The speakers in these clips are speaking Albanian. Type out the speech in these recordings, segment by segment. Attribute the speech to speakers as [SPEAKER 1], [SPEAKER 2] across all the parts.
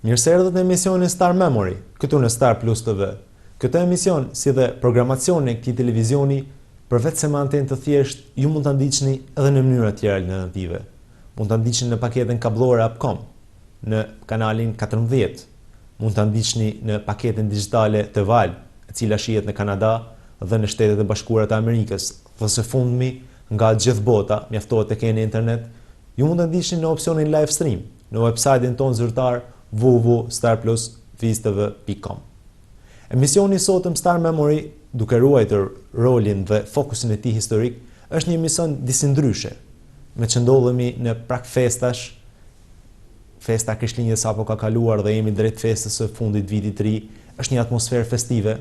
[SPEAKER 1] Mirë se erdhët në emisionin Star Memory, këtu në Star Plus TV. Këtë emision, si dhe programacioni e këtij televizioni, përveç se me antenë të thjesht, ju mund ta ndiqni edhe në mënyra tjera alternative. Mund ta ndiqni në paketën kablore Upcom, në kanalin 14, mund ta ndiqni në paketën digjitale TVAL, e cila shihet në Kanada dhe në Shtetet e Bashkuara të Amerikës, dhe së fundmi nga gjithë bota, mjaftohet të keni internet, ju mund ta ndiqni në opsionin live stream në website-in tonë zyrtar www.starplusvistv.com. Emisioni sotëm Star Memory, duke ruajtur rolin dhe fokusin e tij historik, është një emision disi ndryshe, me që ndodhemi në prak festash, festa Krishtlindjes apo ka kaluar dhe jemi drejt festës së fundit vitit të ri, është një atmosferë festive.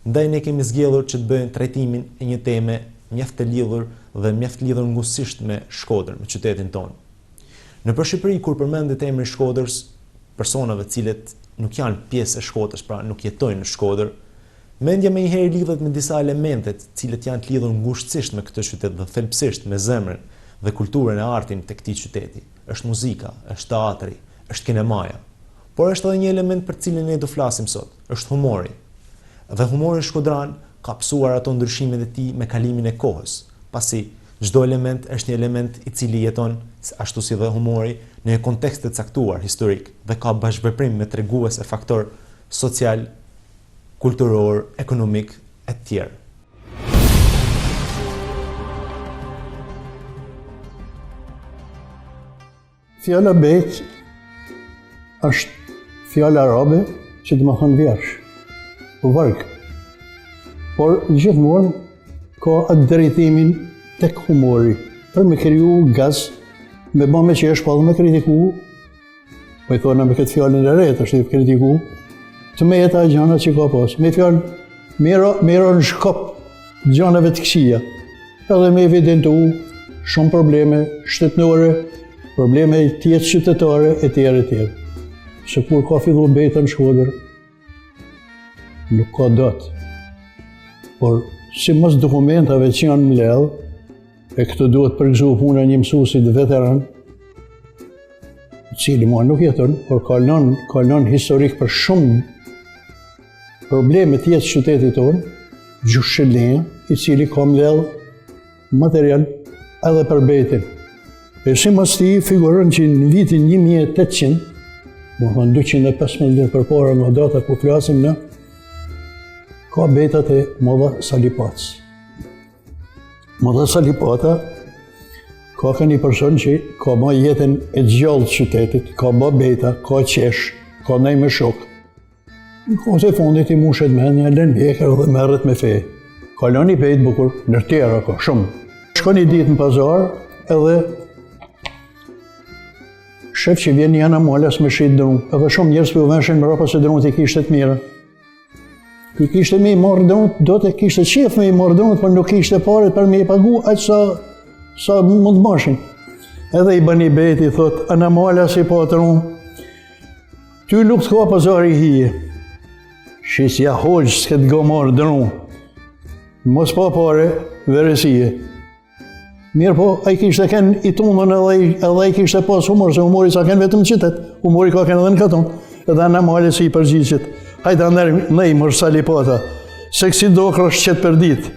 [SPEAKER 1] Ndaj ne kemi zgjedhur që të bëjmë trajtimin e një teme mjaft të lidhur dhe mjaft lidhur ngushësisht me Shkodrën, me qytetin tonë. Nëpër Shqipëri, kur përmendet emri Shkodrës, personave cilët nuk janë pjesë e Shkodrës, pra nuk jetojnë në Shkodër, mendja menjëherë lidhet me disa elemente të cilët janë të lidhur ngushësisht me këtë qytet dhe thelbësisht me zemrën dhe kulturën e artin të këtij qyteti. Është muzika, është teatri, është kinemaja. Por është edhe një element për cilin ne do flasim sot, është humori. Dhe humori shkodran ka psuar ato ndryshimet e tij me kalimin e kohës, pasi çdo element është një element i cili jeton, ashtu si dhe humori, në një kontekst të caktuar historik dhe ka bashkëveprim me tregues e faktor social, kulturor, ekonomik e tjerë.
[SPEAKER 2] Fjala bejt është fjala arabe që do të thonë vjersh, varg. Por gjithmonë ka atë drejtimin tek humori, për me kriju gaz, me ba me qesh, pa dhe me kritiku, po i thona me këtë fjallën e rejtë, është i kritiku, të me jeta gjana që ka pas, me fjallë, mera në shkop gjanave të këqija, edhe me evidentu shumë probleme shtetnore, probleme tjetë qytetare, e tjere. Që kur ka fillu bejta në Shkodër, nuk ka datë. Por, si mas dokumentave që janë mbledhë, e këtë duhet përgëzu puna një mësuesit veteran, cili mua nuk jeton, por ka lënë historik për shumë probleme të jetë qytetit tonë, Gjushëllin, i cili ka mbledhë material edhe për bejtin. E si mas ti figurën që në vitin 1800, më thonë 215 vjet përpara nga data ku flasim në, ka bejtat e Modha Salipatës. Modha Salipata ka një person që ka ma jetën e gjallë të qytetit, ka ba bejta, ka qesh, ka nej me shok. Në kohës e fundit i mushet me një lën vjekër dhe merret me fe. Ka lënë i bejt bukur, në tjera ka shumë. Shko një ditë në pazar edhe shef që vjen një anamolas me shit drum, edhe shumë njerëz për u venshin mrapa se drunët i kishte të mira. Ky kishte me i marrë dhënët, do të kishte qef me i marrë dhënët, por nuk kishte paret për me i pagu aq sa mund të bashin. Edhe i bani bejti, thot, anamala si patron, ty nuk të ka pazari hije. Shisja hoqë s'ket go marrë dhënë, mos pa pare, veresie. Mirë po, a i kishte ken i tundën edhe i kishte pas humor, se humori sa ken vetëm qytet, humori ka ken edhe në katon, edhe anamale si i përgjithit. Hajta nej mërë Salipata, se kësi do kërë shqet për ditë.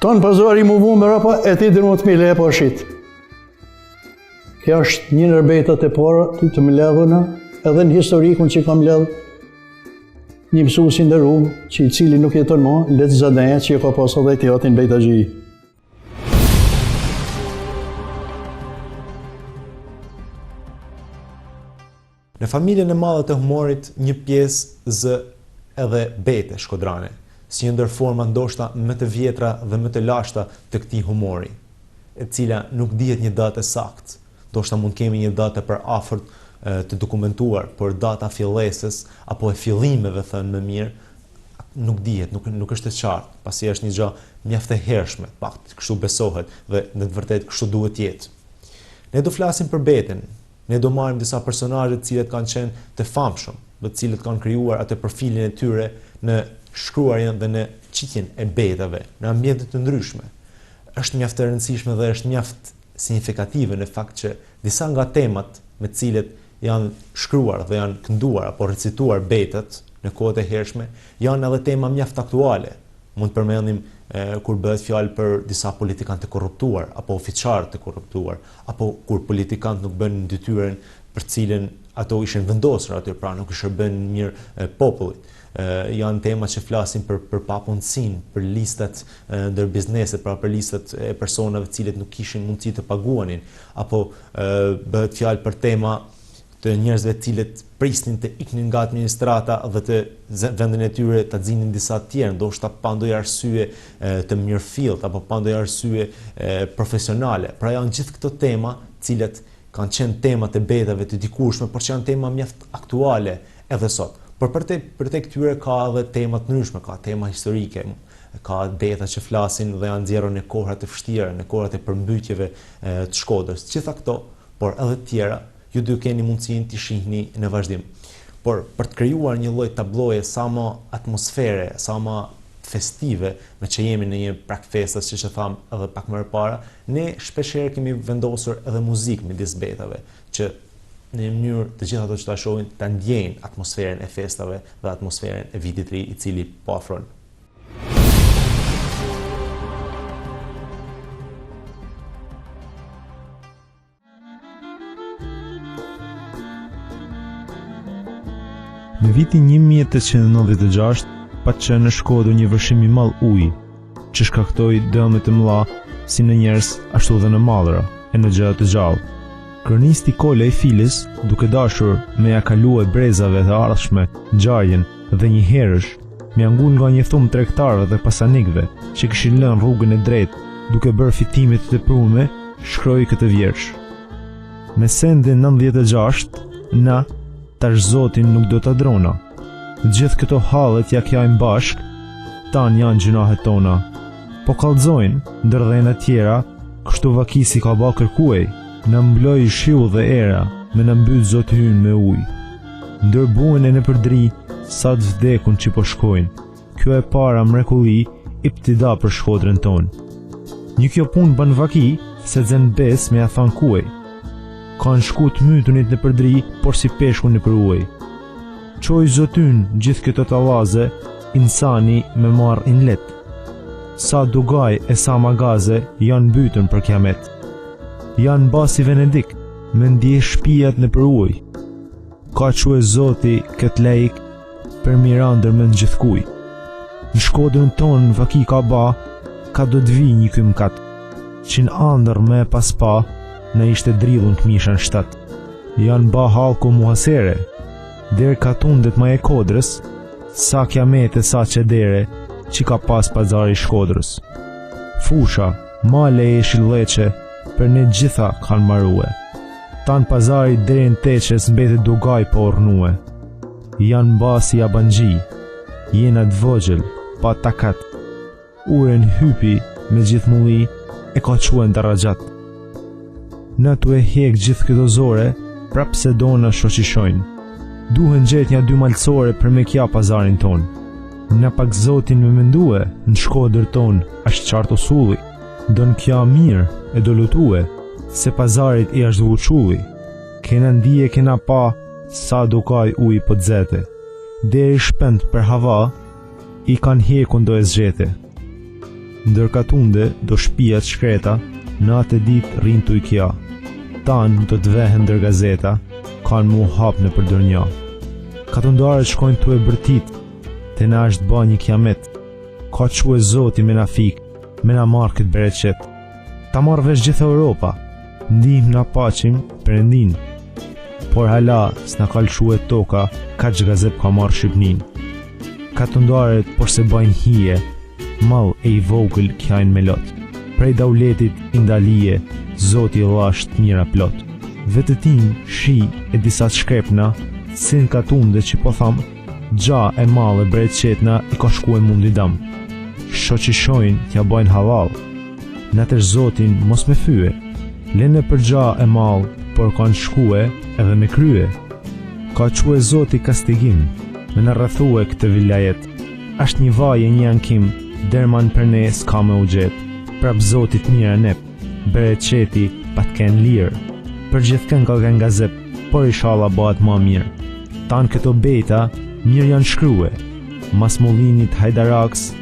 [SPEAKER 2] Tonë pazari mu vu me rapa, e ti dërmu të mile e pa shqit. Kja është një nërbejtat e para të mledhuna, edhe në historikun që ka mledh një mësuesin dhe rumë, që i cili nuk jeton ma, Let Zadeja, që ka pas edhe teatrin Bejta Gji.
[SPEAKER 1] Në familjen e madhe të humorit, një pjesë zë edhe bejte shkodrane, si një ndër forma ndoshta më të vjetra dhe më të lashta të këtij humori, e cila nuk dihet një datë saktë. Ndoshta mund kemi një datë për afërt të dokumentuar, por data fillesës apo e fillimeve thënë më mirë, nuk dihet, nuk është e qartë, pasi është një gjë mjaft e hershme, pak kështu besohet dhe në të vërtetë kështu duhet të jetë. Ne do flasim për beten. Ne do marrim disa personazhe të cilët kanë qenë të famshëm, të cilët kanë krijuar atë profilin e tyre në shkruarjen dhe në qitjen e betave, në ambiente të ndryshme. Është mjaft e rëndësishme dhe është mjaft signifikative në fakt që disa nga temat me të cilët janë shkruar dhe janë kënduar apo recituar betet në kohët e hershme, janë edhe tema mjaft aktuale. Mund të përmendim kur bëhet fjalë për disa politikanë të korruptuar apo ofiçarë të korruptuar, apo kur politikanët nuk bën detyrën për cilën ato ishin vendosur aty, pra nuk i shërben mirë popullit. Janë tema që flasin për papunësinë, për listat ndër bizneset, pra për listat e personave të cilët nuk kishin mundësi të paguanin, apo bëhet fjalë për tema të njerëzve të cilët prisnin të iknin nga administrata dhe të vendin e tyre ta xinin disa të tjerë, ndoshta pa ndonjë arsye të mirëfillt apo pa ndonjë arsye profesionale. Pra janë gjithë këto tema, të cilat kanë qenë tema të betave të dikurshme, por që janë tema mjaft aktuale edhe sot. Por për te këtyre ka edhe tema të ndryshme, ka tema historike, ka beta që flasin dhe janë nxjerrur në kohrat e vështira, në kohrat e përmbytjeve të Shkodrës. Gjitha këto, por edhe të tjera, ju dy keni mundësinë t'i shihni në vazhdim. Por për të krijuar një lloj tabloje sa më atmosfere, sa më festive, me që jemi në një prag festas, që tham edhe pak më parë, ne shpeshherë kemi vendosur edhe muzikë midis betave, që në mënyrë të gjitha ato që ta shohin ta ndjejnë atmosferën e festave dhe atmosferën e vitit ri i cili po afron.
[SPEAKER 3] Në vitin 1896 pat që në Shkodër një vërshim i madh uji, që shkaktoi dëme të mëdha si në njerëz ashtu dhe në mallra e në gjëra të gjallë. Kronisti Kolej Filis, duke dashur me ja kalue brezave të ardhshme ngjarjen dhe një herësh, me angull nga një thumë tregtarëve dhe pasanikëve që kishin lënë rrugën e drejtë duke bërë fitime të tepruara, shkroi këtë vjersh. Me sendin 96, na tash Zotin nuk do ta drona. Gjithë këto hallet ja kjajnë bashk, tan janë gjunahet tona. Po kallzojnë, ndër dhe në tjera, kështu vakisi ka ba kërkuej, në mbloj shiu dhe era, me në mbyt Zotë hynë me ujë. Ndër buen e në përdri, sa të vdekun që po shkojnë, kjo e para mrekulli, i ptida për Shkodrën tonë. Një kjo punë bën vaki, se dzen bes me a than kuej. Kanë shku të mytunit në përdri, por si peshku në për uj. Qoj Zotyn gjithë këto talaze, insani me marrë in let. Sa dugaj e sa magaze janë bytën për kiamet. Janë basi Venedik, me ndje shpijat në për uj. Ka që e Zoti këtë lejk, për mirandër me në gjithkuj. Në Shkodrën tonë vaki ka ba, ka do të vi një kymkat, që në andër me pas pa, në ishte dridhun këmishan shtat. Janë ba halko muhasere, der ka tundet ma e Kodrës, sa kiamete sa qedere, që ka pas pazari Shkodrës. Fusha, male e shilleqe, për ne gjitha kanë marue. Tan pazari deri në teqes mbete dugaj po ornue. Janë basi Abangji, jena të vogjel, pa takat. Uren hypi me gjithë mulli, e ka quen të rajat. Në tu e hek gjithë këto zore, prap se do në shoqishojnë. Duhen gjet një dy malcore për me kja pazarin ton. Në pak Zotin me mendue, në Shkodër ton, ashtë qarto sulli. Do në kja mirë e do lutue, se pazarit i ashtë vuqulli. Kena ndije kena pa, sa do kaj uj po dzete. Deri shpend për hava, i kan hekun do e zgjete. Ndër katunde do shpijat shkreta, natë e dit rin të i kja. Tan do të vehen ndër gazeta, kanë mu hap në përdër nja. Katundarët shkojnë të e bërtit, të na është ba një kiamet. Ka që e Zoti me na fik, me na marrë këtë bereqet. Ta marrë vesh gjithë Europa, ndihmë na paqim Perëndin. Por hala s'na kalëshu e toka, ka që gazep ka marrë Shqipnin. Katundarët por se bajnë hije, mall e i vogël kjajnë me lot. Prej dauletit indalije, Zoti lasht mira plot. Vetëtin, shi e disa shkrepna, sin katunde që po tham, gja e mallë bereqetna i ka shku e mundi dam. Shoqishojnë t'ja bajnë halal. Natër Zotin mos me fyë, lene për gja e mallë, por kanë shkue edhe me krye. Ka quë Zoti kastigim, me në rrethue këtë vilajet. Ashtë një vaje një ankim, derman për ne s'ka me u gjet. Prap Zotit mira nep, bereqeti pat ken lirë. Për gjithë kën ka gazep, por inshallah bëhet më mirë. Tanë këto bejta mirë janë shkrue. Masmollinit Hajdaraks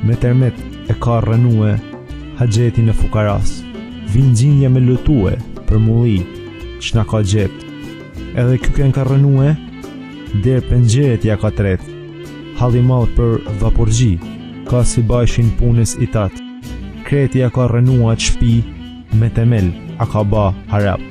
[SPEAKER 3] me termet e ka rënue Haxhetin e fukaras. Vinë gjindje me lutue për mulli që na ka gjept. Edhe ky ka rënue der penxheret ja ka tret. Halli madh për vaporgji ka si bajshin punës i tat. Kreti ja ka rënua të shpi me temel a ka ba harap.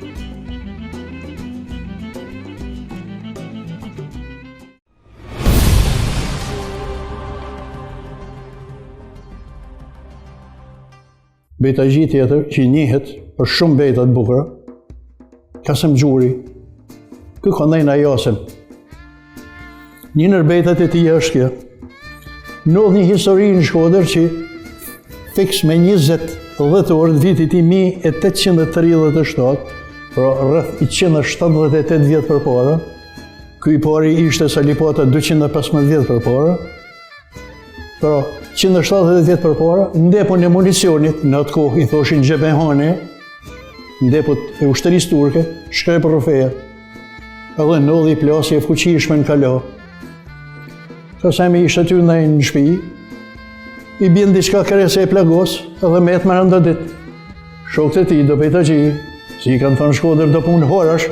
[SPEAKER 2] Bejtaxhi tjetër që njihet për shumë bejta të bukura, Kasem Xhuri, ky ka ndajna Jasem. Një nër bejtat e tij është kjo. Ndodh një histori në Shkodër që fiks me 20 dhjetor të vitit 1837, pra rreth 178 vjet përpara. Ky i pari ishte Salipata 215 vjet përpara. Pra 170 vjet përpara, ndepun e municionit, në atë kohë i thoshin Gjebehane, ndeput e ushtërisë turke, shkrej për rrofeja. Edhe ndodhi plasje e fuqishme në Kala. Kasemi ishte aty në shtëpi, i bjen diçka kërese e plagos, edhe me më rënda ditë. Shokët e tij do Bejtaxhi, si i kanë thënë Shkodër do punë horash,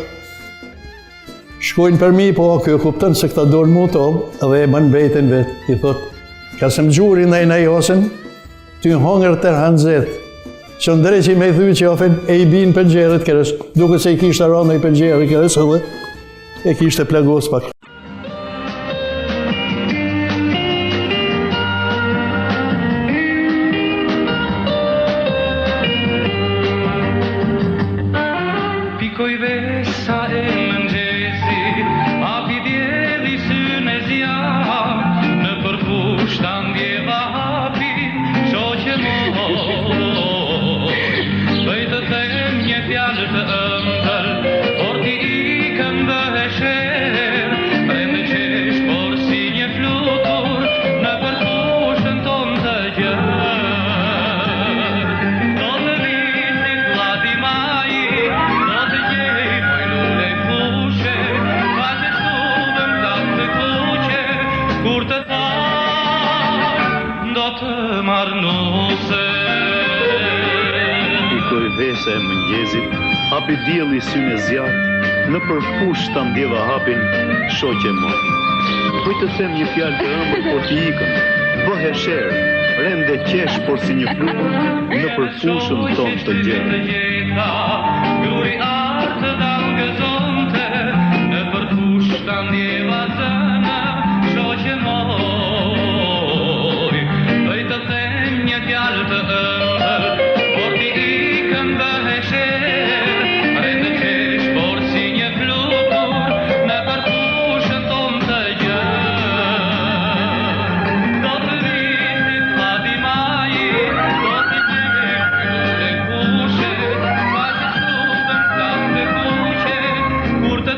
[SPEAKER 2] shkojnë për mi, po kjo kupton se këta dorë mu tov, edhe e bën bejten vet. I thot, Kasem Xhuri ndajna Jasem, ty hongër tërhan zet, që ndreqi me i thy qafin e i bin penxherët kërës, duke se i kishte rënë i penxherë kërës edhe e kishte plagos pak.
[SPEAKER 4] Pikoj vesa e mëngjesi, hapi djeli syne zja, në përfushtan djeva hapi, shoqe moj. Bëj të them një fjalë të ëmbël, por ti ikëm bëhesher, prende qesh por si një flutur, në përfushën ton të gjërë. Do të visit vladi maji, do të gjej moj lule fushe, pa që stuvëm tak të kuqe, kur të do të marnuse.
[SPEAKER 5] Pikoj vesa e mëngjezit, hapi dielli syne zjat, në përfush ta ndjeva hapin, shoqe moj. Bëj të them një fjalë të ëmbël, por ti ikëm, bëhe sherë, rende qesh por si një flutur, në përfushën ton të gjerë.
[SPEAKER 4] Guri artë dam gëzonte, në përfush ta ndjeva zëna, shoqe moj. Bëj të them një fjalë të ëmbël, por ti ikëm bëhesher, rende qesh por si një flutur, në përfushën ton të gjërë. Do të visit vladi maji, do të gjej lule fushe, pa që stuvëm tak të kuqe, kur të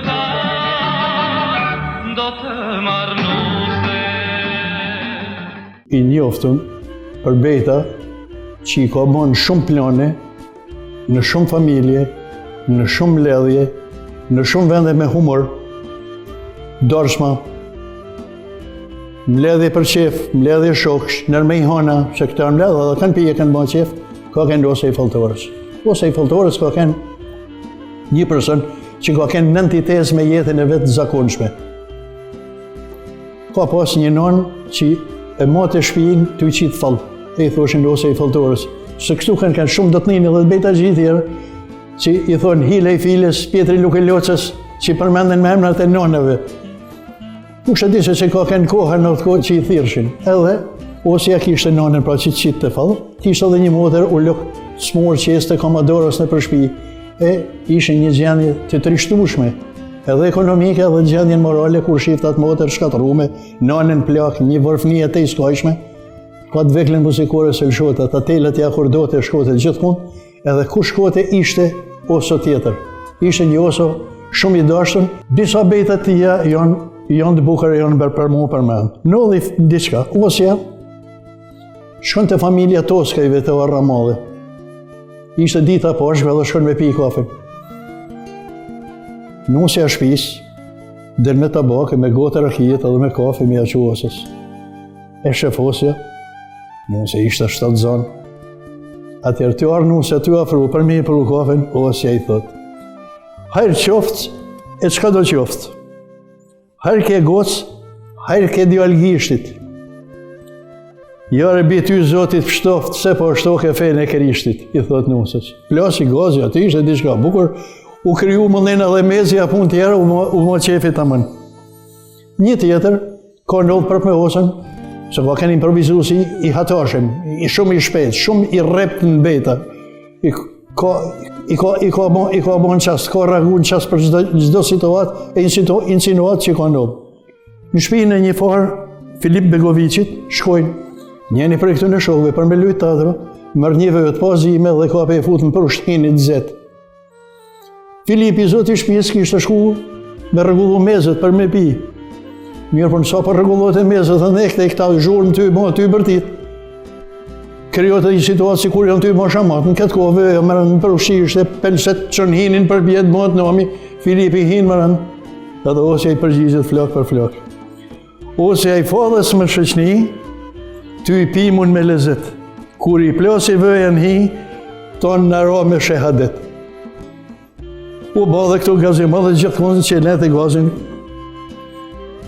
[SPEAKER 4] do të marnuse.
[SPEAKER 2] I njoftun për bejta që i ka bën shumë plane, në shumë familje, në shumë mbledhje, në shumë vende me humor, dorshma, mbledhje për qef, mbledhje shoksh, nërme i hana, që këta mbledhje dhe kanë pije kanë bën qef, ka kënë ose i faltorës. Ose i faltorës ka kënë një person që ka kënë nëntitez me jetën e vetë zakonshme. Ka pas një non që e matë e shpijin të i qitë falë, e i thoshin ose i faltorës. Se kështu kanë shumë do të njëni dhe të Bejtaxhi tjerë, që i thonë Hile i Files, Pjetri Luke Loqës, që i përmenden me emrat e nonëve. Nuk shë di se që ka kënë kohë në të kohë që i thirshin. Edhe, ose ja kishte nonën pra që i qitë të falë, kishte edhe një motër u lukë smurë që este komadorës në përshpi, e ishin një gjendje të trishtueshme, edhe ekonomike edhe gjendjen morale kur shiftat motër shkatrume, nonën plak, një vërfnie të iskajshme, ka të veklën muzikore se lëshote, të telet ja kur do të shkote gjithmonë, edhe ku shkote ishte oso tjetër. Ishte një oso shumë i dashtun, disa bejta të tija janë të bukër, janë për mu për me. Nodhi diçka, osja, shkon të familja Toskajve të Arramadhe. Ishte dita pashve dhe shkon me pi kafën. nusja shpis, dhe me tabak, me gotë rakijet edhe me kafe me aquosës. E shefosja, nusja ishte 7 zonë. Atëherë ty arë nusja ty afru për me i përru kafen, osja i thot. Hajrë qoftë, e qka do qoftë? Hajrë ke gocë, hajrë ke djalgishtit. Jare bi ty zotit pështoft, se po shtoke fejnë e kerishtit, i thot nusës. Plasi gazi, aty ishte diçka bukur, u kryu më dhena dhe mezja pun tjera, u më qefit amën. Një tjetër, ka ndodhë për me osën, se ka keni improvizu si i hatashim, i shumë i shpejt, shumë i rept në beta. I ka bon qast, ka ragun qast për gjdo situat e insinuat që ka ndodhë. Në shpinë e një farë, Filip Begovicit, shkojnë, njeni për këtu në shokve, për me lujtë tatëra, mërë një vëtë pazime dhe ka pe e futën për ushtinit zetë. Filip i zoti shpijës kishtë shku me rregullu mezet për me pi. Mirë për nësa për rregullohet e mezet dhe nekte e këta zhurë në ty, ma ty bërtit. Kryot e një situatë si kur janë ty ma shamat, në këtë kove, mërën për ushtisht e penset që në hinin për bjetë ma të nami, Filip i hinë mërën, edhe osja i përgjizit flak për flak. Osja i fadës më shëqni, ty i pi mund me lezet. Kur i plasi vëjen hi, tonë në ra me shehadet. U ba dhe këto gazima dhe gjithmonë që ne të gazin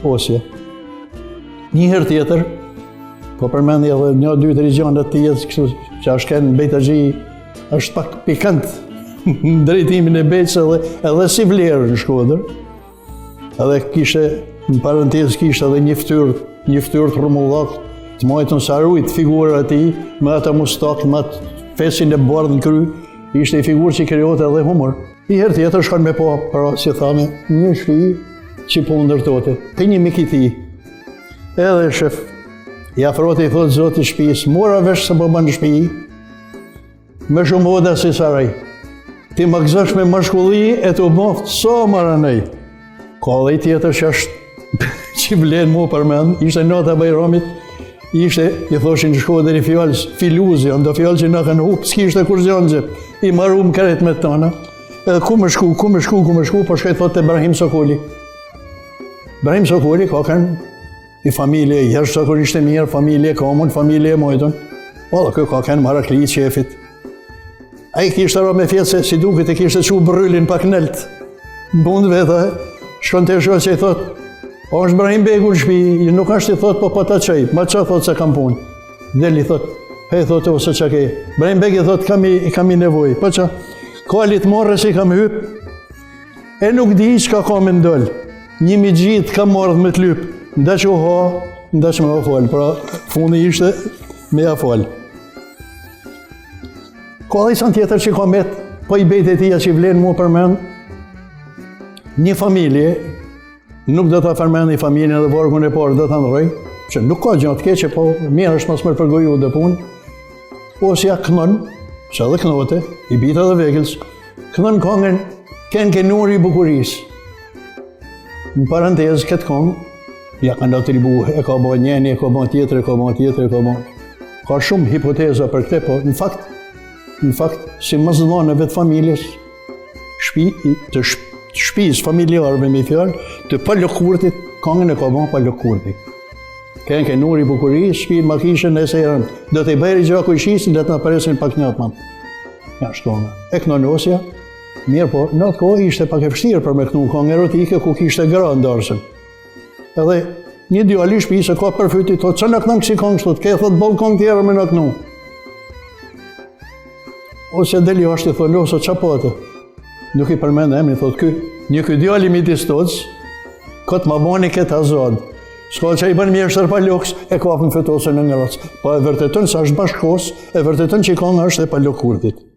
[SPEAKER 2] osja. Njëherë tjetër, po përmendi edhe 1-2 regionet të jetë kështu që është kënë Bejtagji, është pak pikant në drejtimin e Bejtës edhe si vlerë në Shkodër. Edhe kishte, në parentesë kishte edhe një ftyrë të rumullak, të majtën sarujt figurë ati, me ata mustak, me atë fesin e bardhë në kry, ishte i figurë që krijote edhe humor. I herë tjetër shkon me po, pra si thame, një shpi që po ndërtote, të një mik i ti. Edhe shef, i afrote i thotë zoti shpijës, mora vesh se po banë shpi, me shumë oda si saraj. Ti më gëzosh me mashkulli e të moftë sa maranej. Ka dhe i tjetër që është që vlenë mu përmen, ishte nota Bajramit, ishte, i thoshin në Shkodër i fjallës, filuzja, ndo fjallë që në kanë hupë, s'kishte kur zjanëgje, i marum kret me tona. Edhe ku më shku, po shkaj thot të Ibrahim Sokoli. Ibrahim Sokoli ka kanë i familje, jeshtë zakonisht e mirë, familje Kamun, familje Mojton. Ola, kjo ka kanë Marakli, qefit. A i kishtë arra me fjetë se si duket e kishtë që brylin pak nëllët. Bund veta, shkon të shkoj që i thot, o është Ibrahim Begu në shpi, nuk është i thot, po ta qaj, ma qa thot se kam punë. Deli thot, hej thot ose që ke. Ibrahim Begu thot, kam i nevoj, po qa. Kalit marrë që i kam hyp, e nuk di që ka me ndollë. Një mi gjitë kam marrë me të lypë, nda që u ha, nda që me ha falë, pra fundi ishte me ha falë. Ka dhe i sanë tjetër që ka metë, po i bejt e tia që i vlenë mu përmen, një familje, nuk do të afërmen një familje dhe vargun e parë dhe të ndroj, që nuk ka gjatë keqe, po mirë është mas mërë përgoju dhe punë, osja kënon, që edhe kënote, i bita dhe vegëls, kënon kongën Ken Kenuri i Bukurisë. Në parantezë këtë kongë, ja ka nda tribu, e ka bo njeni, e ka bo tjetër, e ka bo tjetër, e ka bo. Ka shumë hipoteza për këte, po në fakt, si mëzdhane vetë familjes, të shpis familjarëve me fjallë, të Palokurtit, kongën e ka bo Palokurtit. Ken Kenuri i Bukurisë, shpinë makishën e sejrën, do të i bëjri gjako i shisin, dhe të në presin pak njëtë manë. Ja, shkone. E kënon osja, mirë po, në atë kohë ishte pak e fështirë për me kënu kongë erotike, ku kishte gra ndarësën. Edhe një djali shpisë ka përfyti, thot, që në kënon kësi kongë shtot, ke thot, bol kongë tjera me në kënu. Osja deli ashtë i thonë, oso qa pote? Nuk i përmende emni, thot, një ky djali mi distocë, këtë ma boni këtë azadë. Shko që i bën mjeshtër Paloks, e kapën fetosën në racë. Po e vërtetën sa është bashkos, e vërtetën që i kongë është e Palokurtit.
[SPEAKER 6] No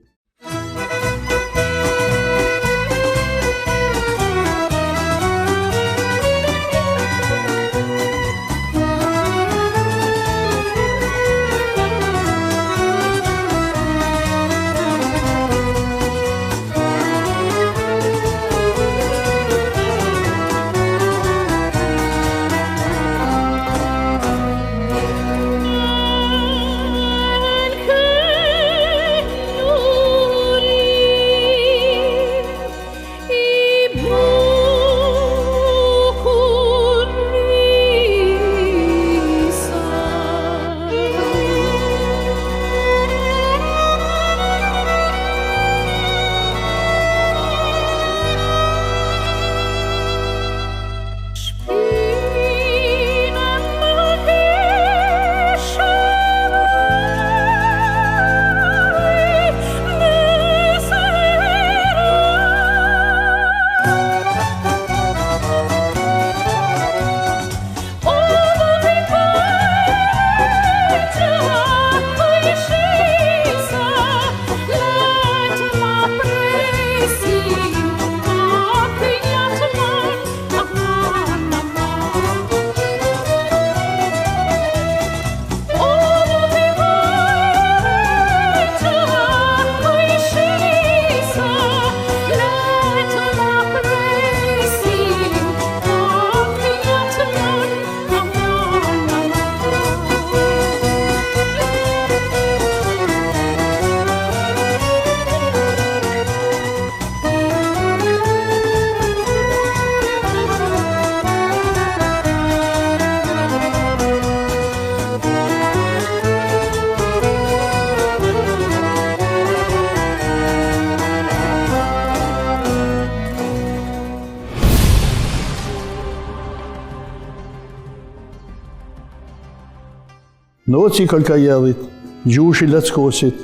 [SPEAKER 2] Noci Kolkajellit, Gjushi Lackosit,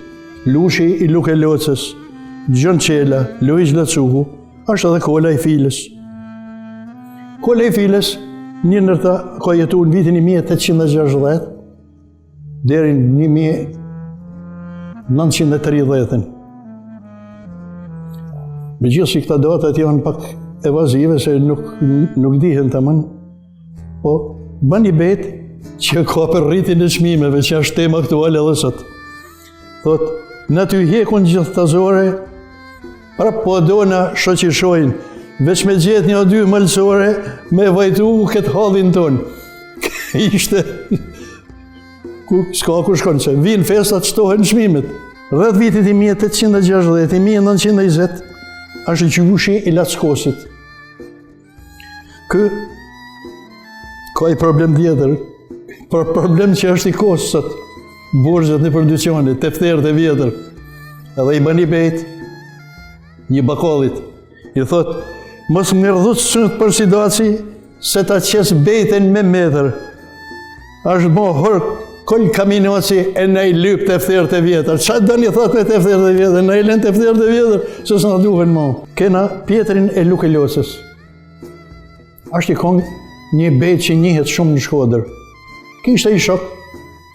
[SPEAKER 2] Lushi I Luke Locës, Gjon Qela, Luiz Lacuhu, është edhe Kola I Files. Kola I Files, një nërta ka jetu në vitin 1860 deri në 1930. Me gjithë si këta datat janë pak evazive se nuk dihen të mënë, po bën I bet që ka për rritin e çmimeve që është tema aktuale edhe sot. Thot, në ty hekun gjithë të zore, pra po dona shoqishojnë, veç me gjetë një o dy mëlsore, me vajtu këtë hallin tonë. Ishte, s'ka ku shkonë që, vinë festat shtohen çmimet. Rreth vitit 1860, 1920, është Gjushi I Lackosit. Kë ka I problem tjetër, për problem që është I kosë sot, borxhet në producionit, tefterët e vjetër. Edhe I bën I bet një bakallit. I thot, mos më rrëdhut sënët për situaci, se ta qes beten me metër. Është bo hër kol kaminoci e ne I lyp tefterët e vjetër. Qa dëni thot me tefterët e vjetër? Ne I len tefterët e vjetër, se s'na duhen mo. Kena Pjetrin e Luke Locës. Është I kong një bet që njihet shumë në Shkodër. Kishte I shok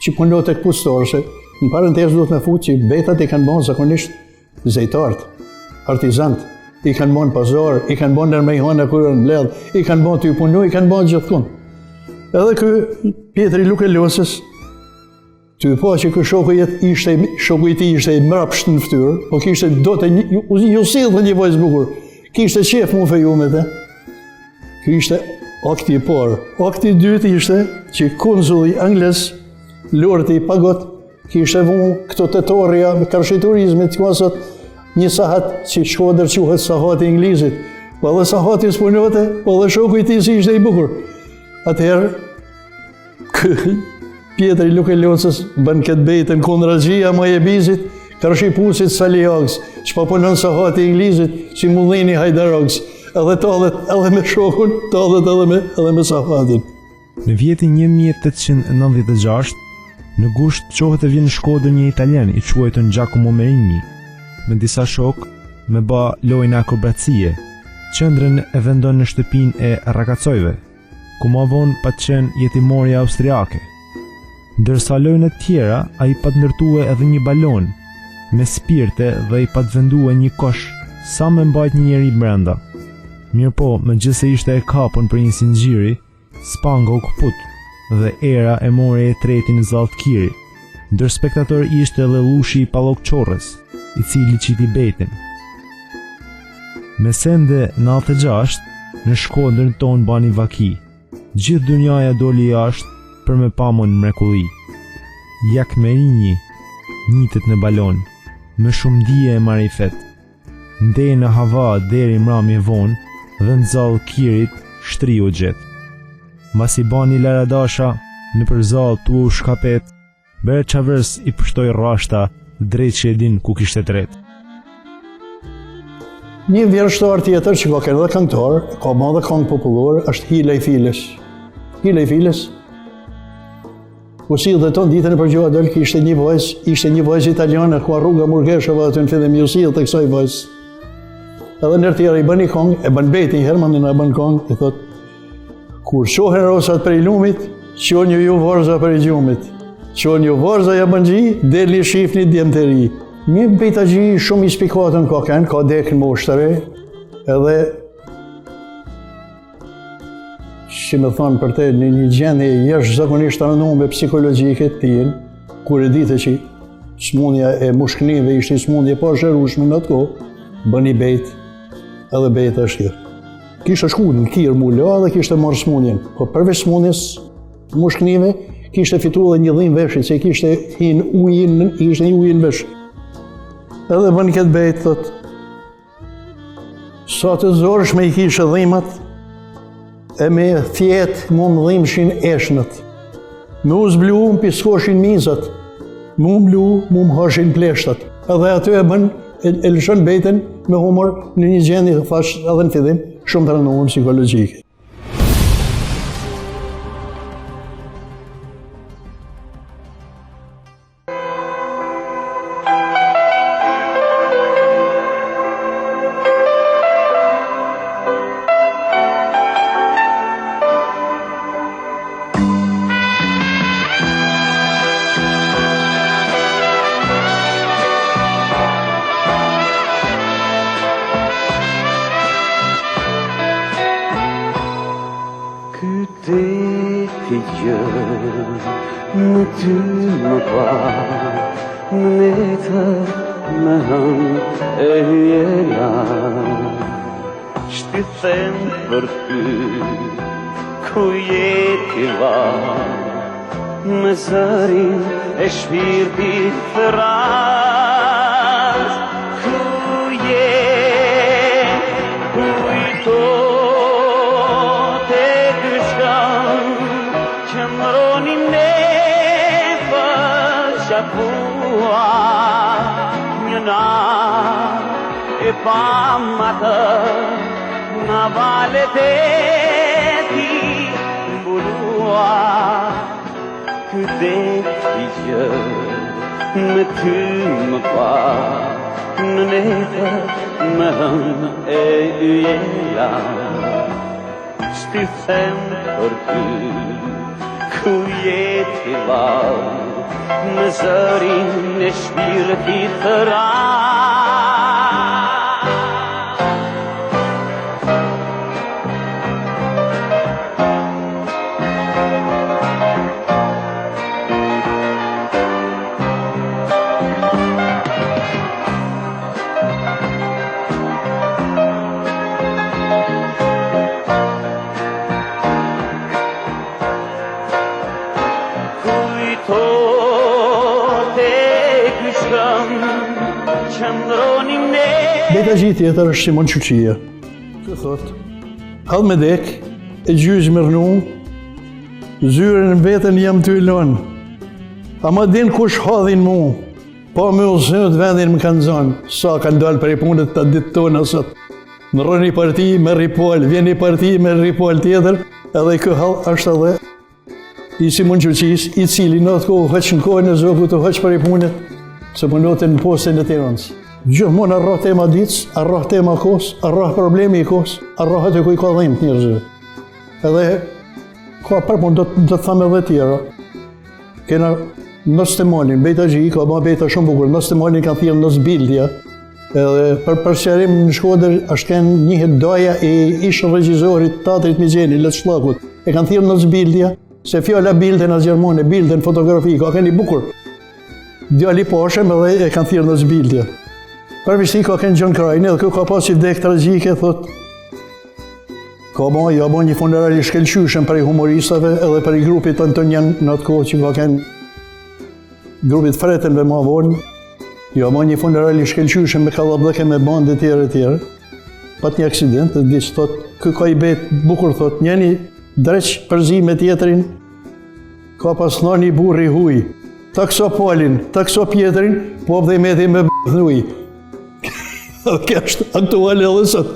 [SPEAKER 2] që punot tek pustorëse. Në parentezë duhet me fut që betat I kanë bon zakonisht zejtartë, artizantë. I kanë bon pazar, I kanë bon nërmejhona kërë në bledh, I kanë bon të punu, I kanë bon gjithkun. Edhe kë Pjetri Luke Locës, ty po që kë shoku I ti ishte I mrapsht në ftyrë, po kishte do të ju sidhë një vojzë bukur, kishte qef mu feju me te. Kë ishte akti I parë. Akti I dytë ishte që konsulli angles, Lorti I Pagot, kishte vu këto tetorja me karshiturizmit, ku asot një sahat që Shkodër quhet sahati Inglizit, po edhe sahati s'punote, po edhe shoku I ti si ishte I bukur. Atëherë, Pjetri Luke Locës bën këtë bejtën kundra Xhia Majebizit, karshipusit Saliaks, që po punon sahati Inglizit, si mullini Hajdarogs, edhe tallet edhe me shokun, tallet edhe me sahatin.
[SPEAKER 3] Në vitin 1896, në gusht qohet e vjen në Shkodër një Italian I quajtur Giacomo Merini, me disa shok me ba lojnë akrobacie. Qendrën e vendon në shtëpinë e Ragacojve, ku ma vonë pa qenë jetimorja austriake. Ndërsa lojnë e tjera, a I pat ndërtue edhe një balon me spirte dhe I pat vendue një kosh sa me mbajt një njeri brenda. Mirë po, me gjithse ishte e kapon për një sinxhiri, spanga u këput dhe era e mori e tretin Zalt Kiri, ndër spektator ishte edhe Lushi I Pallok Qorrës, I cili qiti betin. Me sende në 96, në Shkodrën tonë bani vaki, gjithë dunjaja doli jashtë për me pamon mrekulli. Jak Merini, njitet në balon, me shumë dije e marifet, ndej në hava deri mramje vonë dhe në zallë Kirit shtri u gjetë. Masi bani laradasha, në për zallë tu u shkapet, bere qavers I pështoj rashta drejt që e din ku kishte tret.
[SPEAKER 2] Një vjershtar tjetër që ka kërë dhe këngëtar, ka ma dhe këngë popullor, është Hila I Files. Hila I Files, u si dhe tonë ditën e përgjohë dëllë, ishte një vojzë italiane, ku a rruga Murgeshëve aty në fillim ju si dhe të kësaj vojzë. Edhe nërë tjera I bën I këngë, e bën beti, Hermanin e bën këngë, I thot, kur qohen rosat për I lumit, qonju ju vorza për I gjumit. Qonju vorza ja bën gji, deli shifni djemë të ri. Një bejta gji shumë I spikatën ka kënë, ka dekën moshtëre, edhe që me thonë për te një gjendje jesh zakonisht të rënume psikologjike të tjenë, kur e dite që smundja e mushknive ishte smundje pa shërushme në të kohë, bën I bejt, edhe bejt është tjerë. Kishte shku në kirë mu la dhe kishte marrë smundjen, po përveç smundjes mushknive, kishte fitu edhe një dhimë veshit, se kishte hinë ujin vesh. Edhe bën këtë bejt, thot, sa të zorshme I kishe dhimat, e me thjet mund dhimshin eshnët. Me u zblu më piskoshin mizat, mu mblu mu më hashin pleshtat. Edhe aty e bën, e lëshon bejten me humor në një gjendje, thash edhe në fillim, shumë të rënduar psikologjike.
[SPEAKER 6] Qyteti gjë në ty më pa, në netër me hënë e hyjela. Shti them për ty, ku jeti me zërin e shpirtit të rast. Ku kujtot e këshkan, që mronim ne për shakua, një nar e pamata, na valet e ti mbulua. Qyteti gjë në ty më pa, në netër me hënë e yjela. Shti them për ty, ku jeti me zërin e shpirtit të
[SPEAKER 2] Beta gjithë tjetër është Simon Quqia. Kë thot, hall me dek, e gjyż me rnu, zyren vetën jam ty lën, ama din kush hadhin mu, pa me usët vendin më kanë zonë, sa kanë dalë për i punët të ditë tonë asët. Në rënë një parti me ripol, vjen një parti me ripol tjetër, edhe kë hall është edhe i Simon Quqis, i cili në atë kohë hëqë në kohën e zogu të hëqë për i punët, se punotin në postin e Tiranës. Gjithmonë arroh tema ditës, arroh tema kohës, arroh problemi i kohës, arroh atë ku i ka dhimbë njerëzve. Edhe ka përpun do të thamë edhe tjera. Kena Nostemalin, Beta Gji, ka ba Beta shumë bukur, Nostemalin ka thirrë në zbildja. Edhe për sqarim në Shkodër është kanë njihet doja e ish regjisorit teatrit Migjeni, Lëçllakut. E kanë thirrë në zbildja, se fjala bilden as gjermane, bilden fotografi, ka kanë i bukur. Djali pashëm edhe e kanë thirrë në zbildja. Përvishti ka kënë Gjon Krajnë, edhe kë ka pas që vdek tragjike, thot, ka ba një funeral i shkelqyshëm për i humoristave edhe për i grupit Antonian në atë kohë që ka kënë grupit Fretenve ma vonë, ba një funeral i shkelqyshëm me kallabdheke me bande tjere, pat një aksident, dhe diqë, thot, kë ka i bet bukur, thot, njeni dreq përzi me tjetërin, ka pas në një burri huj, takso Polin, takso Pjetrin, po dhe me dhe me b***nuj. Kjo është aktuale edhe sot.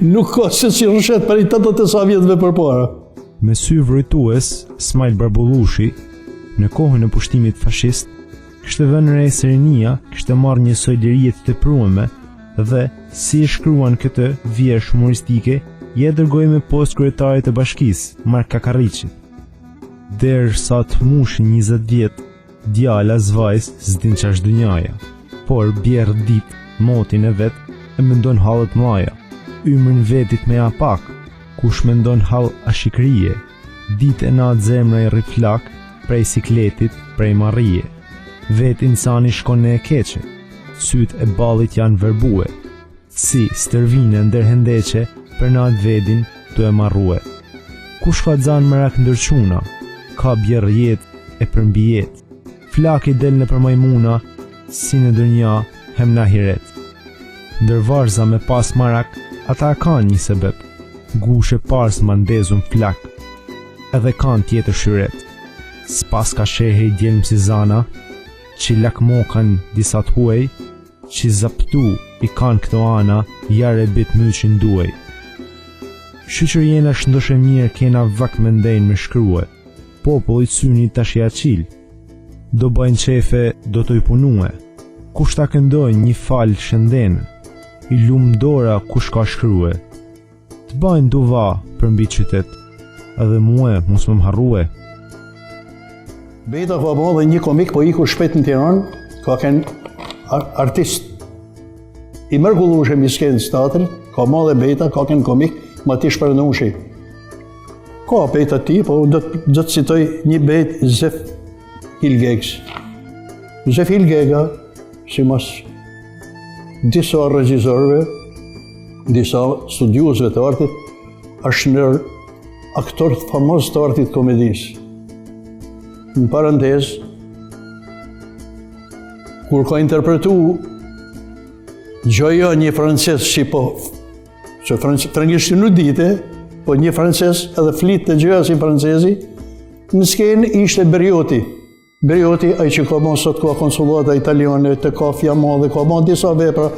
[SPEAKER 2] Nuk ka se që rëshet për i 80 vjetëve për para.
[SPEAKER 3] Me sy vrojtues, Smajl Barbullushi, në kohën e pushtimit fashist, kishte vënë re Serenia, kishte marrë një solidaritet të tepruar dhe si e shkruan këtë vjersh humoristike, je dërgoi me post kryetarit të bashkisë, Mark Kakarriçit. Derisa të mushin 20 vjet, djala as vajzë s'din ç'është dynjaja, por bjerë ditë motin e vet e mendon hallet mlaja, ymrin vetit me apak, kush mendon hall ashikrie, ditë e natë zemra i riflak, prej sikletit, prej marrije, vet insani shkon në e keqe, syt e ballit janë verbue, si stërvine ndërhendeqe për natë vedin të e marrue. Kush ka zanë mërak ndërquna, ka bjerë jet e përmbi jet, flaki del në për majmuna, si në dërnja hem në ahiret. Ndërvarza me pas marak, ata kanë një sebeb, gushe pars më ndezun flak, edhe kanë tjetër shyret. S'pas ka shehe i djelmë si zana, që lakmokan disat huej, që zaptu i kanë këto ana, jare bit myqin duej. Shqyqër jena shndoshe mirë kena vak me ndejnë me shkrue, popullit syni tash i aqil, do bëjnë qefe, do të i punue, kush ta këndojnë një falë shëndenë, i lumë dora kush ka shkrue, të bëjnë duva për mbi qytet, edhe muë mos më mharrue.
[SPEAKER 2] Beta ka bo dhe një komik po iku shpet në Tiranë, ka kënë artist i mërgullushe miskenës teatrit, ka ma dhe Beta, ka kënë komik ma ti shpërnushi. Ka bejt ati, po do të citoj një bejt Zef Hilgegs. Zef Hilgega, si mas disa regjisorëve, disa studiusve të artit, është ndër aktorët famoz të artit komedisë. Në parantez, kur ka interpretu Gjoja një francez që po, që frangishti nuk dite, po një francez edhe flit të gjoja si francezi, në skenë ishte Berioti. Berioti, ai që ka bon sot ka konsulata italiane, të kafja madhe, ka bon disa vepra,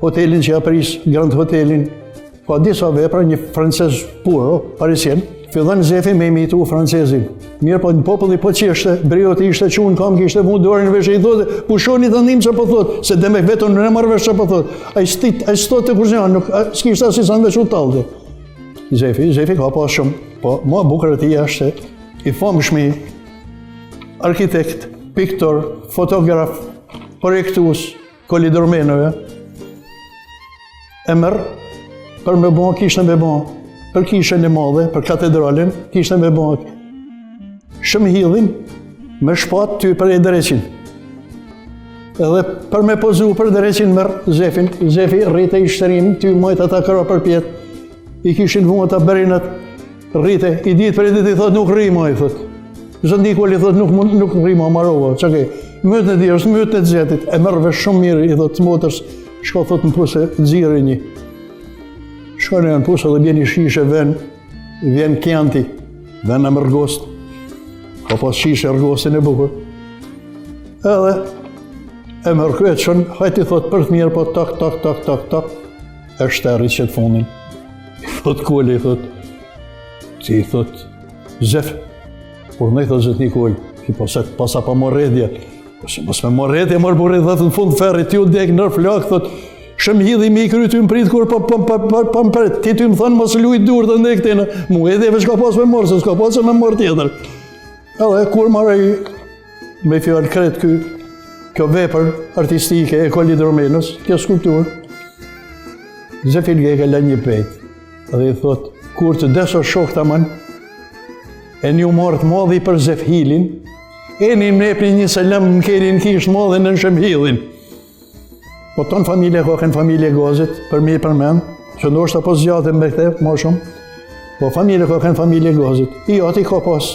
[SPEAKER 2] hotelin që ja pris, Grand Hotelin, ka disa vepra, një francez puro, parisien, fillon Zefi me imitu francezin. Mirë po në populli po qeshte, Berioti ishte qunë kam, kishte mu dorën vesh e i thote, pushoni të ndim që po thot, se dhe me vetën në marrë vesh që po thot. A i stot të kurzjan, nuk s'kishte asi sa në veç u talde. Zefi ka pas shumë, po mua bukër e ti është i famshmi arkitekt, piktor, fotograf, projektus, kolidormenove, e mërë, për me bon, kishte me bon, për kishën e madhe, për katedralin, kishte me bon, Shëmhillin, me shpat ty për e Dreqin. Edhe për me pozu për Dreqin mërë Zefin, Zefi rrite i shtërin, ty majtë ata këra për pjetë, i kishin vungë ata berinat, rrite, i ditë për e ditë i thot nuk rrima, i thot. Zëndikull i thot nuk rrima, marova, që kej, mytë në dirës, mytë në zetit, e mërëve shumë mirë, i thot, motërës, shka thot në pusë dzirë një. Shka në pusë dhe bjen i shishe vjen kjanti, ven në mërgost, ka pas shishe rgostin e bukur. Edhe, e mërkujët shën, hajti thot për të mirë, po tak, e shteri që të fundin. I thot Kulli, i thot, si i thot, Zef, por në i thot zët një Kull, ki pasa pa morredje, mos me morredje, mërë burit, dhe në fund ferri, ti u dek nër flak, thot, Shëmhidhi mi i kry ty më prit kur pa më prit, ti ty më thënë mos lujt dur të ndek tina, mu edhe veç ka pas me morë, se s'ka pas se me morë tjetër. Edhe kur marrë me fjallë kret kjo vepër artistike e kolidormenës, kjo skulpturë, Zef Hilgega lë një pejt, edhe i thot, kur të deso shok të aman, e një marë të madhi për Zef Hilin, e një mrepni një selam më keri në kishë madhe në Shëmhillin. Po tonë familje ka kënë familje Gozit, për mi përmen, që ndoshta po zgjate me këte, ma shumë, po familje ka kënë familje Gozit. I ati ka pas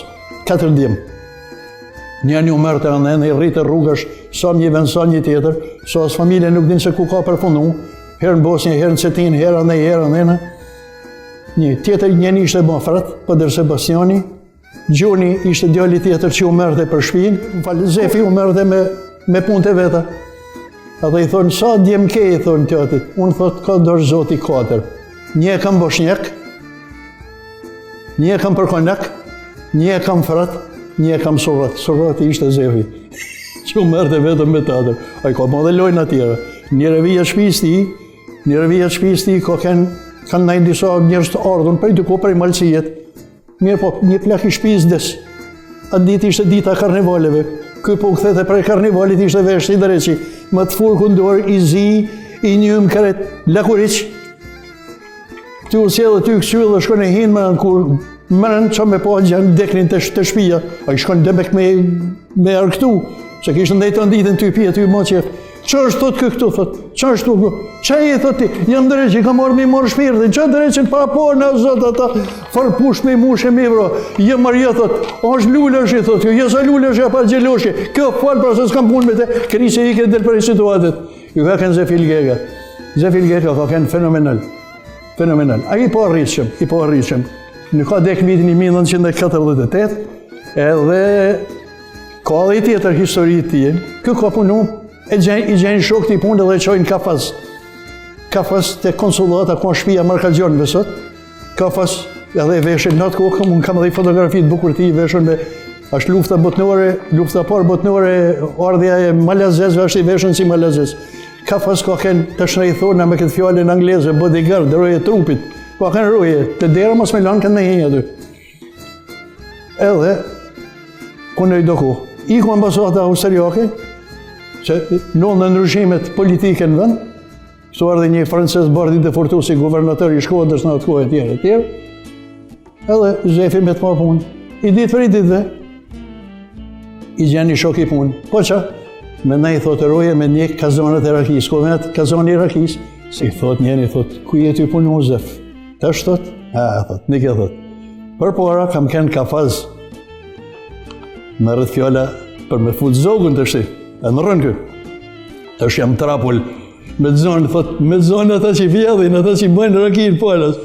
[SPEAKER 2] 4 djemë. Një mërë të anë, i rritë rrugash, sa një vend, sa një tjetër, sa as familje nuk din se ku ka përfundu, herë në Bosnjë, herë në Cetin, herë anë. Një tjetër njën ishte ba frat, për Sebastiani, Gjoni ishte djali tjetër që u mërte për shpin, Zefi u mërte me punë të veta. Edhe i thonë, sa djemë ke, i thonë tjatit. Unë thotë, ka dorë zoti 4. Një e kam boshnjek, një e kam përkonak, një e kam frat, një e kam surrat. Surrat i ishte Zefi, që u mërte vetëm me të atër. A i ka ma dhe lojnë atyre. Një revija shpis ti, ka kanë najnë disa njërës të ardhën, për i të ko për i malësijet. Mirë po, një plak i shpis des. Atë dit ishte dita karnivaleve. Ky po këthete prej karnivalit ishte veshti Dreqi, më të furë këndor, i zi, i njëm kret, lakuriq. Ty u sjellë ty kësyllë dhe shkon e hinë më në kur mërën që me po gjanë deknin të shpia. A i shkon demek me arktu, se kishtë ndajtë në ditën ty pia, ty ma qef. Qa është thot këtu, thot, qa është tu, qa i thot ti, jam Dreqi, ka marrë mi marrë shpirtin, qa Dreqin pa por në zot ata, farë push me mushe mi bro, je marja thot, është lullësh i thot, jo sa lullësh e pa gjeloshi, kjo falë pra se s'kam punë me te, këri se i ke del për i situatet. Ju ka kënë Zef Hilgega. Zef Hilgega ka kënë fenomenal. A i po arritëshëm, në ka dek vitin i 1948, edhe ka dhe i tjetër historit tije, kjo ka punu, i gjenë shok të i punë dhe qojnë Kafas. Kafas të konsulata, ka shpia Markagjon vësot. Kafas edhe veshin në atë kokë, unë kam edhe i fotografit bukur ti, veshin me është lufta botnore, lufta parë botnore, ardhja e Malazezve, është i veshin si Malazez. Kafas ka kënë të shnejthona me këtë fjallin angleze, bodyguard, roje trupit. Ka kënë roje, të dera mos me lanë kënë me hinja ty. Edhe, kënë i doku, iku ambasata austriake, që në ndryshimet politike në vend, këtu ardhe një Frances Bardi de Fortusi, guvernator i Shkodrës në atë kohë e tjerë. Edhe zefi me të marrë punë. I ditë për i ditëve, i gjenë një shok i punë. Po qa, me na i thotë roje me një kazonët e Rakis. Ko me atë kazonë i Rakis, si thotë njeni, thotë, ku je ty punë Uzef? Tash thotë? Thotë, një ke thotë. Për para kam kënë kafaz me rrët fjalla për me futë zogun të shti. E në rënë kërë. Tash jam trapull me zonë, thotë, me zonë ata që vjedhin, ata që bëjnë Rakin polas.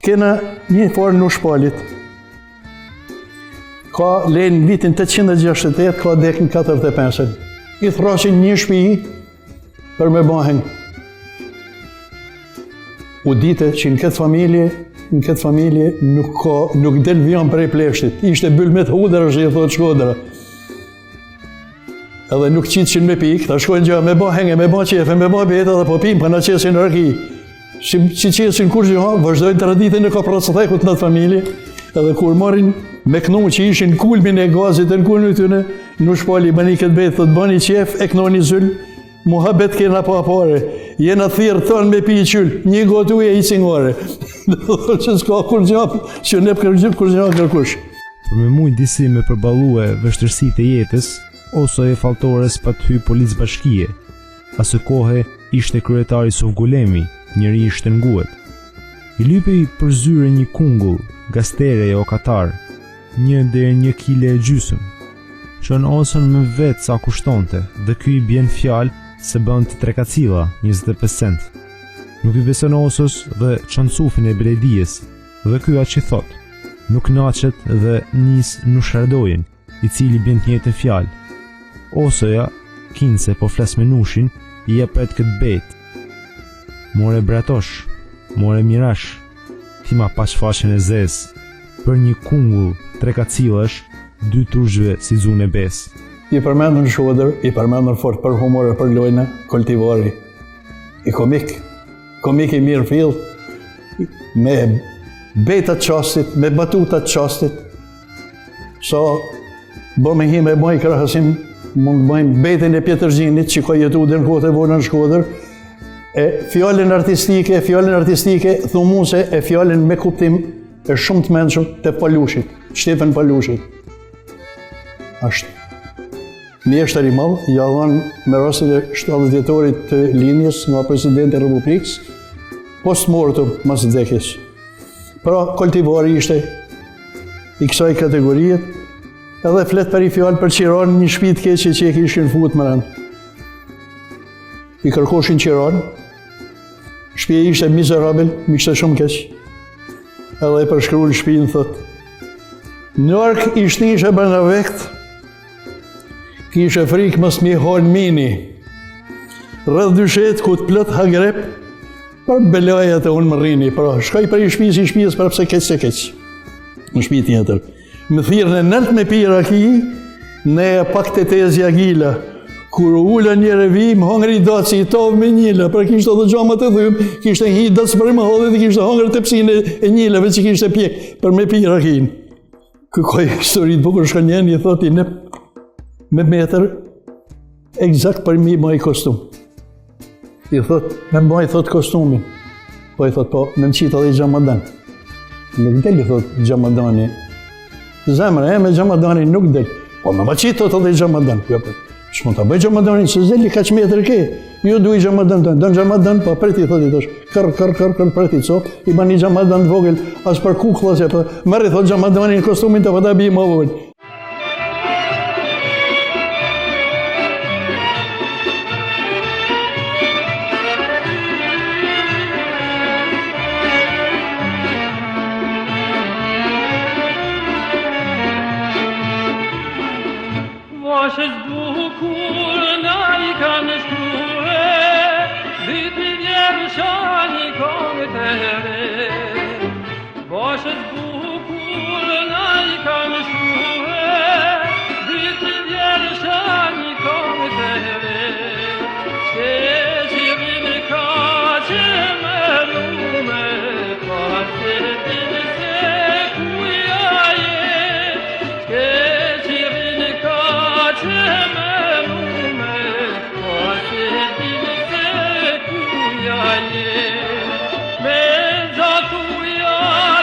[SPEAKER 2] Kena një farë në shpalit. Ka lejnë vitin 868, ka dekën 45. I thrashin një shpi për me bahen. U dite që në këtë familje nuk del vjan prej pleshtit. Ishte bylmet hudra që i thot Shkodra. Edhe nuk qitëshin me pikë, ta shkojnë gjë me ba henge, me ba qefe, me ba beta dhe po pimë për në qesin rëki. Si qesin kur gjë, vazhdojnë traditën e ka prasëthekut në të familje, edhe kur marin me kënu që ishin kulmin e gazit e në kulmin të në, në shpalli bëni këtë betë, thot bëni qef, e këno një zyll, muhabet kena pa apare, jena thirë thonë me pi i qyll, një gotu e i cingare. Dhe që s'ka kur gjë, që ne për kur gjë kërkush.
[SPEAKER 3] Për me mujt disi me përbalue vështërsitë e jetës, ose e faltores pa të hy policë bashkie. Asë kohë ishte kryetari Suf Gulemi, njëri ishte nguet. I lypi për zyre një kungull, gastere o katar, 1 kile e gjysëm, që në osën me vetë sa kushtonte, dhe ky i bjen fjalë se bën të 3 kacilla, 25 cent. Nuk i beson osës dhe çancufin e bledijes, dhe ky aq i thot, nuk naqet dhe nis në shardojin, i cili bjen të njëjtën fjalë. Osëja, kinse po flas me nushin, i jepet këtë betë. More bratosh, more mirash, ti ma pas fashën e zez, për një kungull 3 kacillash, 2 turzhve si zunë e bes.
[SPEAKER 2] I përmendën Shkodër, i përmendën fort për humor e për lojna, Koltivari, i komik i mirë fill, me betat qastit, me batutat qastit, so bo me hime boj krahasim, mund bëjmë betin e Pjetërgjinit që ka jetu dhe në kote vona në Shkodër, e fjallin artistike, thumuse e fjallin me kuptim e shumë të mençur të Palushit, Shtefen Palushit. Ashtë mjeshtër i madh, ja dhanë me rastin e 70 vjetorit të linjes nga presidenti i Republikës, post mortem mas vdekjes. Pra, Koltivari ishte i kësaj kategorie, edhe flet për i fjallë për Qiran, një shtëpi të keqe që e kishin fut më rënd. I kërkoshin Qiran, Shtëpia ishte miserabel, më ishte shumë keq. Edhe e përshkruan shtëpinë thotë: "Në ork i shtishe brenda vekt, kishe frikë mos mi hon mini. Rreth dyshet ku të plot hagrep, për belajat e unë më rrini. Pra, shkoj për i shtëpisë për pse keq se keq. Në shtëpi tjetër. Më thirrën e nënt me pi raki, ne pak të tezja gila. Kur ulla një revi, më hongri daci i tovë me njila, pra kishte edhe gjama të dhymë, kishte hi daci për më hodhe dhe kishte hongër tepsinë e njilave që kishte pjek për me pi rakin. Kërkoj histori të bukur shkon njën, i thot i nep me metër, egzakt për mi maj kostum. I thot, me maj thot kostumin. Po i thot, po, me më qitë edhe i gjamadan. Nuk del, i thot, gjamadani. Zemre, me gjamadani nuk del. Po, me më qitë thot edhe i gjamadan. Shmon ta bëj gjamadanin, se zeli ka që metër ke. Jo du i gjamadan të, dënë gjamadan, pa preti, thot i tësh, kër, preti, co, i ban një gjamadan të vogël, as për kuklës, mërri, thot gjamadanin, kostumin të vëta bi më vogël.
[SPEAKER 4] Washes bukur na I kanë shkrue, viti vjerë shani kongë të here. Washes bukur na I kanë shkrue, viti vjerë shani kongë të here. Që qirin ka që më lume, pa që din se kuja je. Që qirin ka që më lume, pa që din se kuja je. Me zatuja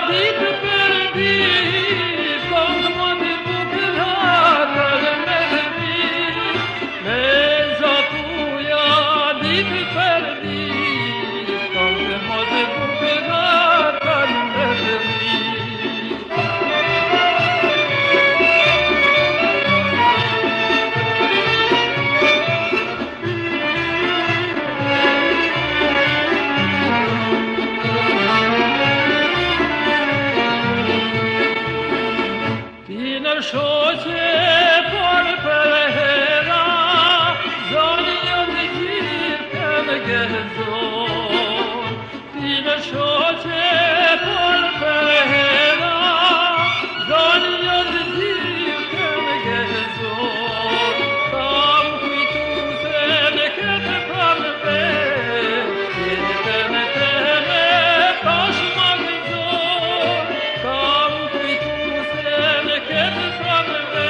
[SPEAKER 4] ditë për ditë, kongë më të bukëratër me dhëri. Me zatuja ditë për ditë, kongë më të bukëratër me dhëri. Ti në shoqe për hera, zoni jo të gjithë më gëzon. Ti në shoqe për hera, zoni jo të gjithë më gëzon. Kam kujtu se në këtë pranëve, jetën e teme tash më gëzon. Kam kujtu se në këtë pranëve,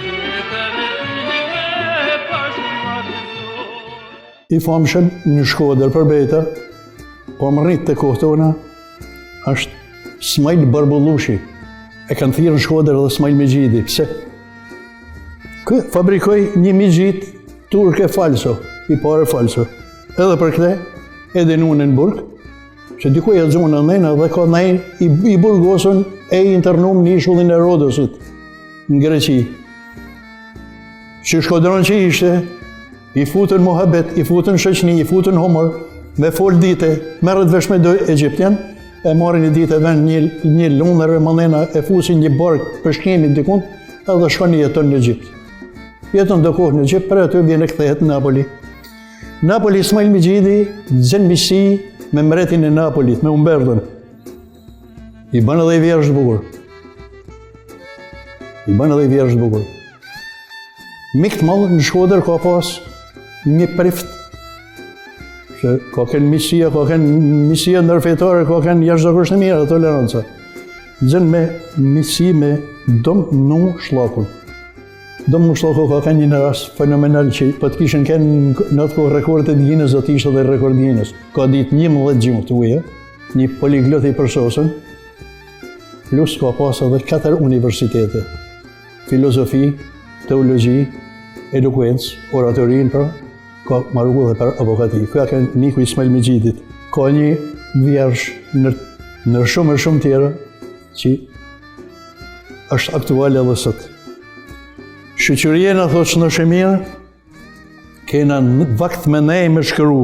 [SPEAKER 4] jetën e teme tash më gëzon.
[SPEAKER 2] I famshëm në Shkodër për beta, po më rritë të kohtona, është Smajl Barbullushi. E kanë thirë në Shkodër dhe Smajl Megjidi. Pse? Kë fabrikoj një Megjid turke falso, I pare falso. Edhe për këte, edhe në unë në burg, që dikuj e zonë në nëjnë dhe ka nëjnë I burgosën e I internum një ishullin e Rodosit, në Greqi. Që Shkodron që ishte, I futën muhabet, I futën shëqni, I futën humor, me fol dite, merët vesh me do Egyptian, e marrin I dite ven një lunër e manena, e fusin një bark për shkemi dikun, edhe shkoni jeton në Egypt. Jeton do kohë në Egypt, për aty vjen e kthehet në Napoli. Napoli Smajl Megjidi, zën misi me mbretin e Napolit, me Umberton. I bën edhe I vjersh të bukur. I bën edhe I vjersh të bukur. Mik të madh në Shkodër ka pas një prift, që ka kënë misia ndërfetare, ka kënë jashtëzakonisht e mira, toleranca. Zën me misi me Dom Nu Shllakun. Dom Nu Shllaku ka kënë një rast fenomenal që po të kishin kënë në atë kohë rekordet e Guinness, do të ishte edhe rekord Guinness. Ka ditë 11 gjuhë të uja, një poliglot I përsosën, plus ka pas edhe 4 universitete. Filozofi, teologji, elokuencë, oratorin, pra, ka marrë dhe për avokati. Këja ka Niku Ismail Megjidit. Ka një vjersh në shumë tjera që është aktuale edhe sot. Shoqëria na thotë që në shemira, kena në vakt me nej me shkëru.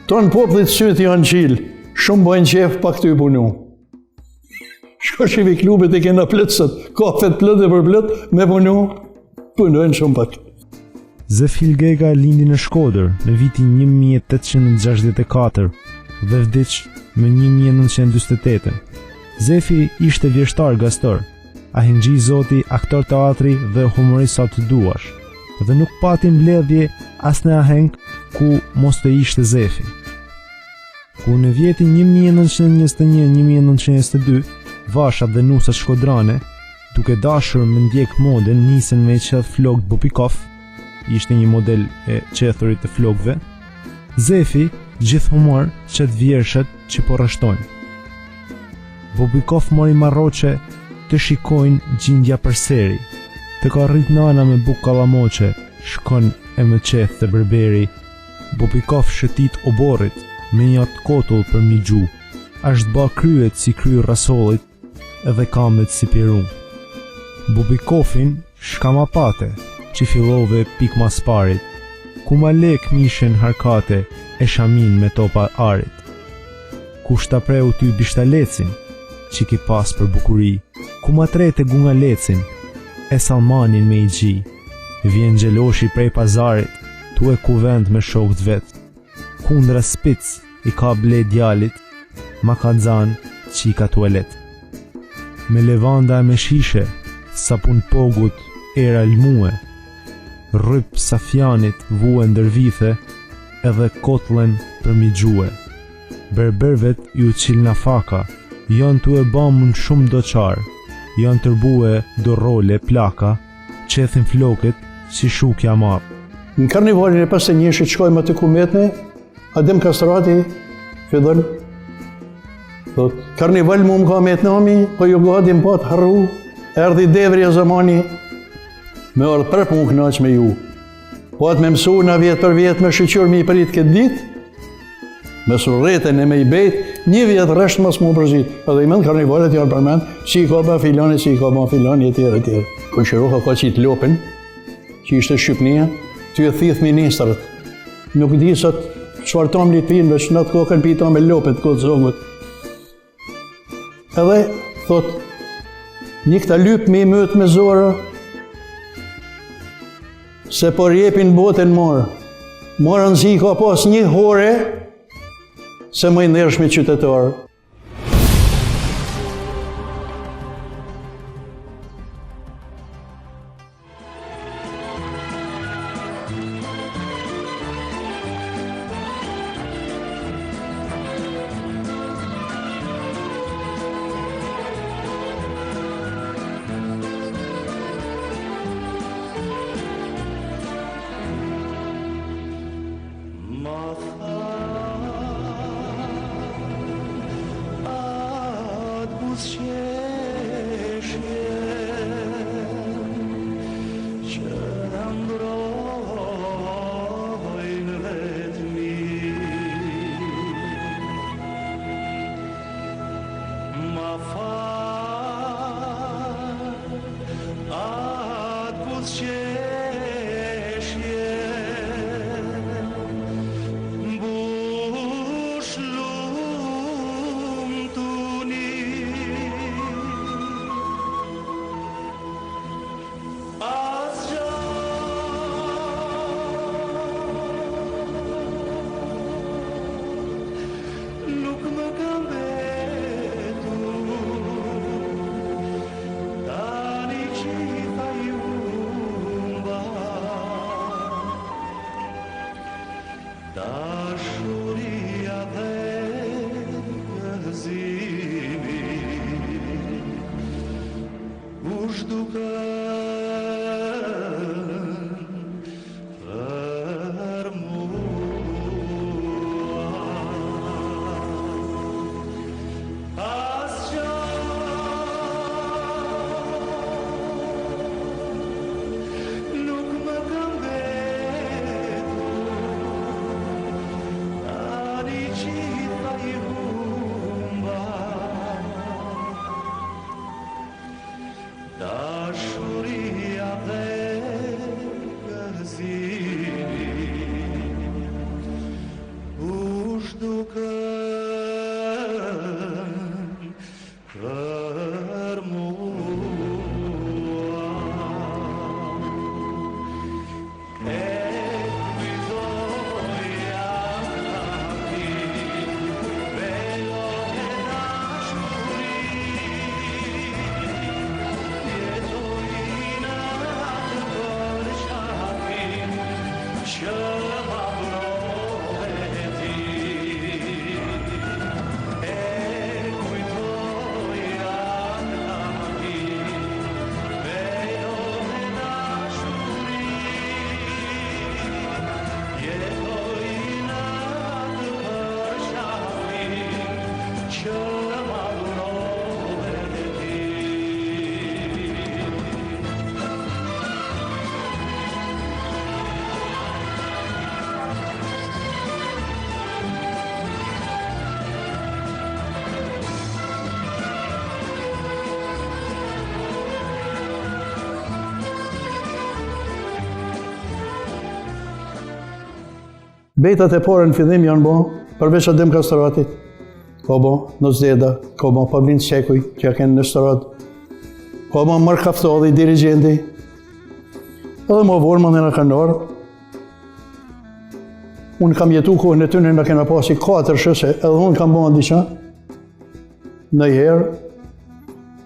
[SPEAKER 2] Tonë popullit sytë janë qilë, shumë bojnë qef pa këty punu. Shko shivi klubit e kena plëtsët, kafet plët e për plët, me punu, punojnë shumë pak.
[SPEAKER 3] Zefil Gega lindi në Shkodër në vitin 1864 dhe vdiq më 1948. Zefi ishte vjeshtar gastor, ahingji zoti, aktor teatri dhe humorist sa të duash, dhe nuk pati mbledhje as në aheng ku mos të ishte Zefi. Ku në vjetin 1921-1922, vashat dhe nusat shkodrane, duke dashur me ndjek moden, nisën me qeth flokët Bubikov, ishte një model e qethurit të flokëve. Zefi gjithmonë qet vjershat që po rreshtojnë. Bubikov mori marroqe të shikojnë gjindja përseri. Të ka rrit nana me buk kallamoqe, shkon e më qeth të berberi. Bubikov shëtit oborrit me një atë kotull për mi gju, ashtë ba kryet si kry rasollit edhe kamet si pirun. Bubikovin shkama pate, që fillove pik mas parit, ku ma lek mishen harkate e shamin me topa arit. Ku shtapreu ty bishtalecin, që ki pas për bukuri, ku ma trete gunga lecin, e Salmanin me i gji, vjen gjeloshi prej pazarit, tu e kuvend me shokët vet, kundra spic i ka ble djalit, ma ka dzan që i ka tualet. Me levanda e me shishe, sapun pogut era lmue, rryp safjanit vue ndërvithe, edhe kotlen për mi gjue. Berbervet ju qilna faka, janë tu e bamun shumë doqar, janë tërbue do role plaka, qethin floket si shukja marë.
[SPEAKER 2] Në karnivalin e 51 shkojmë atë kumetne, Adem Kastrati fillon, thot, karnival mu më ka metnami, po ju gadim po të harru, erdi devri e zamani, me ardhë prep mu knaq me ju. Po atë me mësu në vjetë për vjetë me shqyqur me i përit këtë dit, me surreten e me i bejt, një vjetë rresht mas mu përzit. Edhe i mend karnivalet janë përmend, si i ka ba filani, si i ka ba filani, e tjere, tjere. Kër Shiroha ka qitë lopin, që ishte Shqipnia, ty e thith ministrët. Nuk di sot çfarë tom litin, veç në të kokën pita me lopet, këtë zogut. Edhe, thot, një këta lyp me i mëtë me zora, se por jepin botën morë. Morën zi ka pas një hore, se më i ndershmi qytetarë.
[SPEAKER 7] për mua e kujtoja ti velo e dashuri jetoj në atë përshapin që ma vrove ti e kujtoja ti velo e dashuri jetoj në atë përshapin që ma vrove ti
[SPEAKER 2] Betat e pore në fillim janë bo, përveç Adem Kastratit, ka bo Nozdeda, ka bo Pavlin Qekuj, që ja kenë në Strat, ka bo Mark Kaftolli, dirigenti, edhe mo Vorman e në Kanar. Unë kam jetu kohën e tyne, në kena pasi 4 shëse, edhe unë kam bo në diqa, në herë,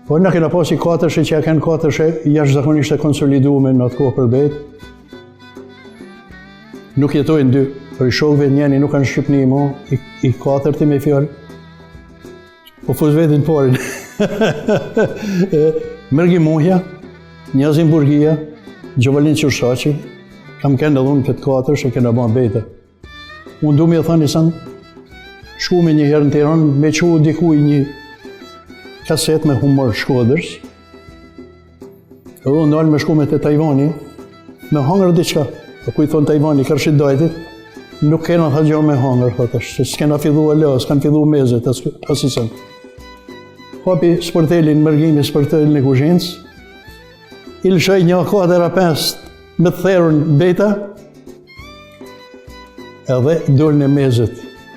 [SPEAKER 2] po në kena pasi 4 shë që ja kenë 4 shë, jashtëzakonisht e konsolidume në atë kohë për betë. Nuk jetojnë dy, për i shokëve njeni nuk kanë Shqipni mo, i 4 me fjallë. Po fuz vetin porin. Mërgi Muhja, Njazin Burgia, Gjovalin Qurshaqi, kam kënë edhe unë këtë 4 që kena ba bete. Unë du me thani sanë, shku me një herë në Tiranë, me që dikuj një kaset me humor Shkodrës. Edhe unë dalë me shku me të Tajvani, me hangër diqka. Po ku i thonë Tajvani, kërshit dajtit, nuk kena tha gjo me hangër, thotash, që s'kena fillu e lë, s'kan fillu mezet, asisën. Hapi sportelin, mërgimi sportelin e kuzhinës, i lëshoj një 4-5 me të therën beta, edhe dulën e mezet,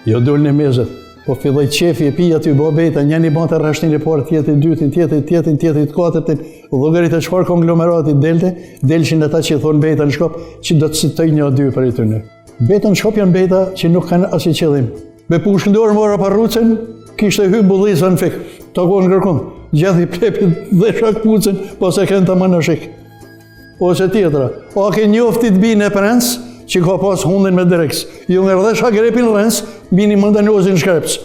[SPEAKER 2] jo dulën e mezet, po filloj qefi e pija ty bo beta, njeni bante rrashtin e parë, tjetin, dytin, tjetin, katërtin, llogarit e çfarë konglomeratit delte, delqin ata që thonë beta në shkop, që do të citoj një o dy për i tyne. Beta në shkop janë beta që nuk kanë asi qëllim. Me pushkëndorë mora parrucen, kishte hy bullisa në fik, ta kohë në kërkun, gjathi pepit dhe shak pucen, po se kënë të më në shik. Ose tjetra, o ke njoftit bine e prens, që ka pas hundin me dreks. Ju ngërdhe shak grepin rens, bini mëndanozin shkreps.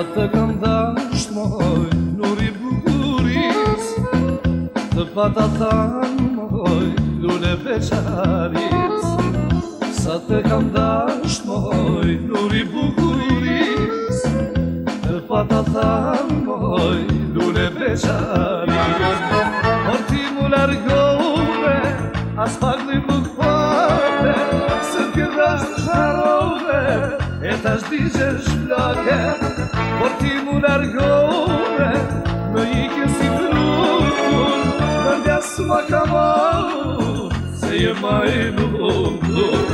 [SPEAKER 7] Të kam dasht moj, nuri bukuris, të pata thanë moj, lule beqaris. Sa të kam dasht moj, nuri bukuris, të pata thanë moj, lule beqaris. Por ti mu largove, as pagli nuk pate, se t'jërdash të sharove, e tash digjesh plake. Por ti mu largove, më ike si frutur, më ndjas ma ka marru, se je ma i lumtur.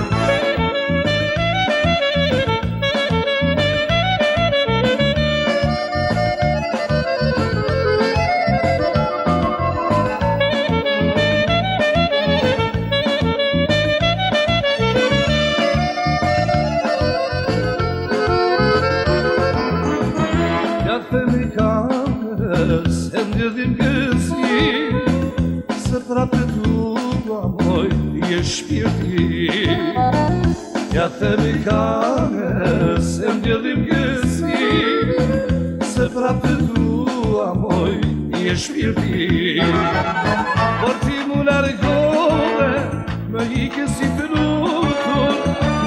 [SPEAKER 7] Se ndjedhim gëzi, se prapë tua moj, je shpirti. Ja themi kame, se ndjedhim gëzi, se prapë tua moj, je shpirti. Por ti mu largove, më ike si flutur,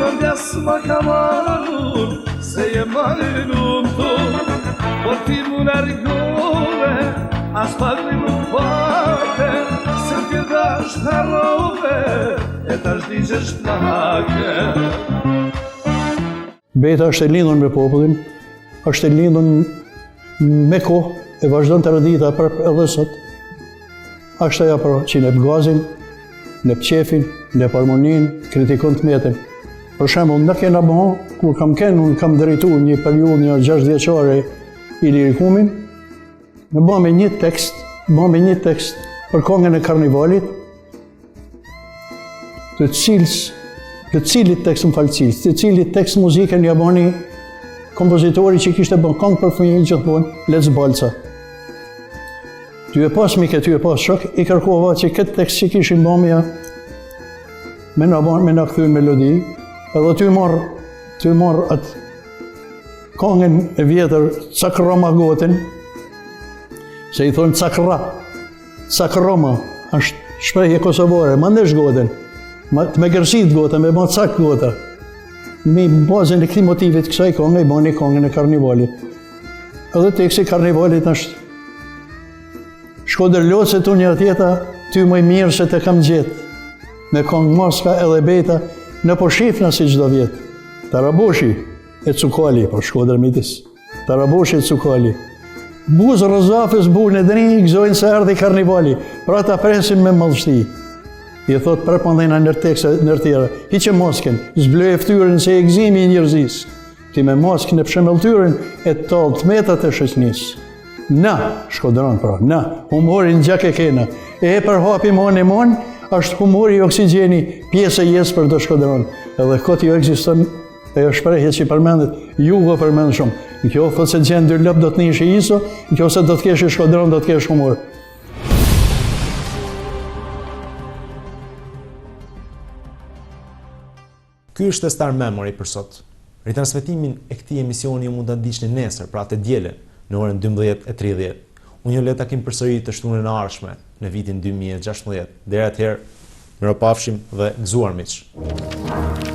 [SPEAKER 7] më ndjas ma ka marrur, se je ma i lumtur. por ti mu largove, as padri nuk pate, se t'jeta shtarove, e tash digjesh plake.
[SPEAKER 2] Beta është e lindur me popullin, është e lindur me kohë, e vazhdon të rëdita për edhe sot. Është ajo për që në gazin, në qefin, në harmonin, kritikon të metin. Për shembull, në kena bëho, kur unë kam drejtu një periudhë një 6 vjeçare i lirikumin, në bëme një tekst për këngën e karnivalit, të cilit tekst muzikën ja bëni kompozitori që kishte bën këngë për fëmijë gjithmonë, Lec Balca. Ty e pas shok, i kërkova që këtë tekst që kishin bëmja me na kthyen melodi, edhe ty marr atë këngën e vjetër Cakroma Gotin, se i thonë Cakroma, është shprehje kosovare, ma ndesh gotin, me gërësit gota, me ma cak gota. Me bazën e këtij motivit kësaj këngë i bani këngën e karnivalit. Edhe teksti i karnivalit është Shkodër locet unë një tjeta, ty më i mirë se të kam gjetë, me këngë maska edhe beta, në po shifna si çdo vjetë. Taraboshi e Cukali, për Shkodër mitis, Taraboshi e Cukali. Buzë rëzafës bu në dëni, gëzojnë se erdhi karnivali, pra ta presim me mallështi. I thot përpandena nër tekste nër tjera, hiqe masken, zbloj e ftyrën se e gëzimi i njerëzis. Ti me masken e pshemëlltyrën e tallë të metat e shoqënisë. Na, Shkodran pra, na, humorin gjak e kena. E për hapi mon, është humori i oksigjeni, pjesë e jesë për të Shkodran. Edhe kot jo ekziston, e jo shprehje që i përmendet, jugo përmend shumë. Në kjo thot se gjenë dy lëp do të nishi iso, në kjo se do të kesh i Shkodran, do të kesh humor.
[SPEAKER 1] Ky është Star Memory për sot. Ritransmetimin e këtij emisioni ju mund ta ndiqni nesër, pra të dielën, në orën 12:30. Unë ju le takim përsëri të shtunën e ardhshme në vitin 2016. Deri atëherë, mirupafshim dhe gëzuar miq.